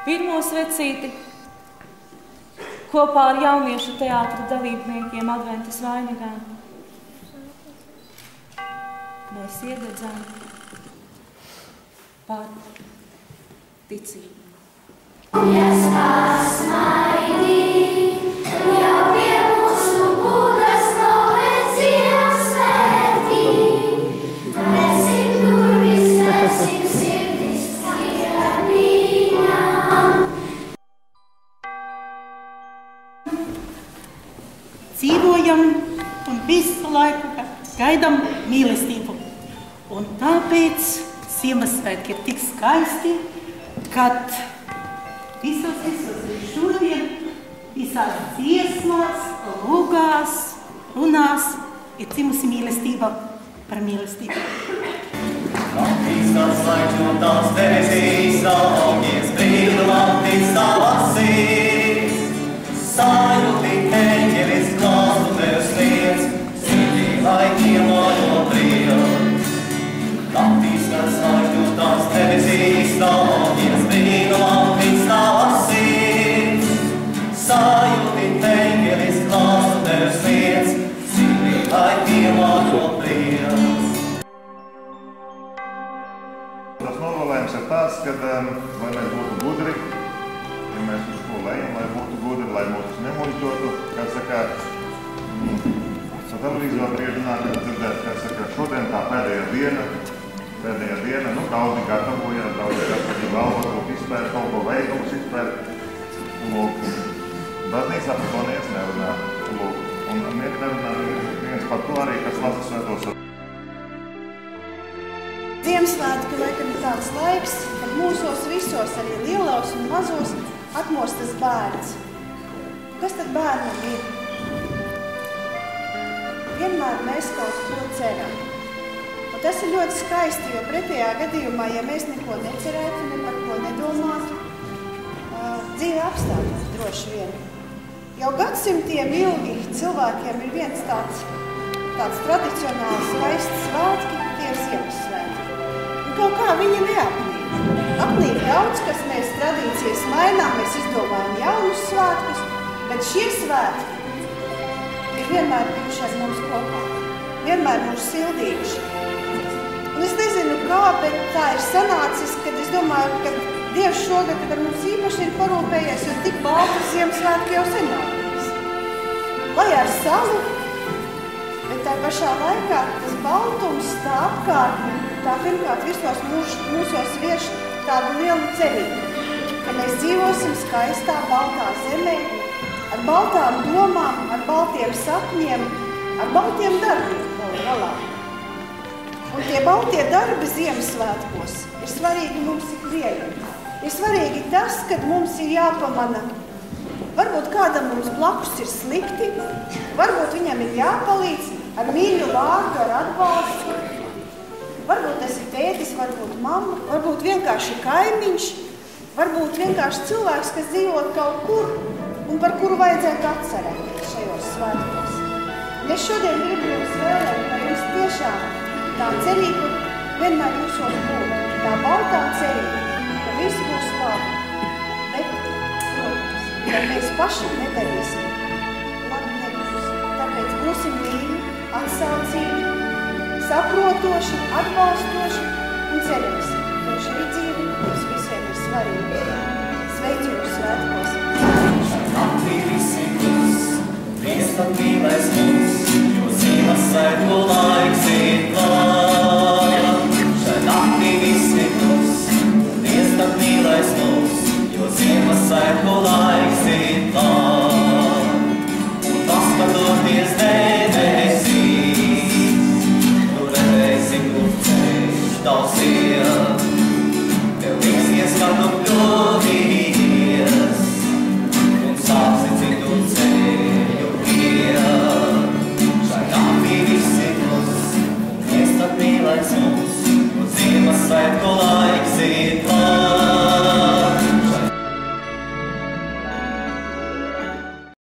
pirmo svecīti kopā ar jauniešu teātra dalībniekiem adventas vainagā. Mēs iededzam par ticību. Iestājas maidī, jau pie mūsu būdas novēcījās svētī. Nesim durvis, nesim sirdis, cienīņām. Dzīvojam un visu laiku gaidam mīlestību. Un tāpēc Ziemassvētki ir tik skaisti, kad visos šodien, visās dziesmās, lūgās, runās ir dzimusi mīlestība par mīlestību. Naktīs kāds laiks no tās debesīs, augies brīdu naktīs tavasīs. Sajūti eņģelis glāstu tev sniedz, sirdī lai iemojo prieks. Naktīs kāds laiks no tās debesīs, augies brīdu naktīs tavasīs. Sajūti eņģelis glāstu tev sniedz, sirdī lai iemojo prieks. Tas novēlējums ir tāds, ka lai mēs būtu gudri, ja mēs uz ko lejam, lai būtu gudri, lai mūs nemuļķotu, kā saka, televīzijā brīdināt, kad dzirdēt, kā saka, šodien tā pēdējā diena, daudzi gatavoja, daudzi gatavoja valvot, izpērt, kaut ko veikumus izpērt, lūk, baznīcā par to neviens nerunā, lūk, un nerunā viens par to arī, kas lasa svētos. Ziemassvētki laikam ir tāds laiks, kad mūsos visos, arī lielos un mazos, atmostas bērns. Kas tad bērnam ir? Vienmēr mēs kaut ko ceram. Un tas ir ļoti skaisti, jo pretējā gadījumā, ja mēs neko necerētu, ne par ko nedomātu, dzīve apstātos droši vien. Jau gadsimtiem ilgi cilvēkiem ir viens tāds tradicionāls skaists svētki, tie ir Ziemassvētki. Kaut kā viņi neapnīk. Apnīk daudz, kas mēs tradīcijas mainām, mēs izdomājam jaunus svētkus, bet šie svētki ir vienmēr bijuši ar mums kopā, vienmēr mūs sildījuši. Un es nezinu kā, bet tā ir sanācis, kad es domāju, ka Dievs šogad par mums īpaši ir parūpējies, jo tik baltu Ziemassvētki jau sen nav bijis. Lai ar salu, bet tā pašā laikā tas baltums, tā apkārtne, tā pirmkārt visos mūsos vieš tādu lielu cerību, ka mēs dzīvosim skaistā, baltā zemē, ar baltām domām, ar baltiem sapņiem, ar baltiem darbiem galā. Un tie baltie darbi Ziemassvētkos ir svarīgi mums ikvienam. Ir svarīgi tas, kad mums ir jāpamana. Varbūt kādam mums blakus ir slikti, varbūt viņam ir jāpalīdz ar mīļu vārdu, ar atbalstu. Varbūt tas ir tētis, varbūt mamma, varbūt vienkārši kaimiņš, varbūt vienkārši cilvēks, kas dzīvo kaut kur un par kuru vajadzētu atcerēties šajos svētkos. Un es šodien gribu jums vēlēt, lai jums tiešām tā cerība vienmēr jūsos būtu, tā baltā cerība, ka viss būs labi. Bet, protams, ja mēs paši nedarīsim, labi nebūs. Tāpēc būsim mīļi, atsaucīgi, saprotoši, atbalstoši un cerēsim, ka šī dzīve mums visiem ir svarīga. Sveicu jūs svētkos! Naktī visi klus, viespat mīlēs mūs, jo Ziemassvētku laiks ir klāt. Šai naktī visi klus, viespat mīlēs mūs, jo Ziemassvētku laiks ir klāt. Un paskatoties debesīs, tavs ir, tev liksies, kā tu kļūdījies, un sāksi citu ceļu iet. Šai naktī visi klus, un viespat mīlēs mums, un Ziemassvētku laiks ir klāt.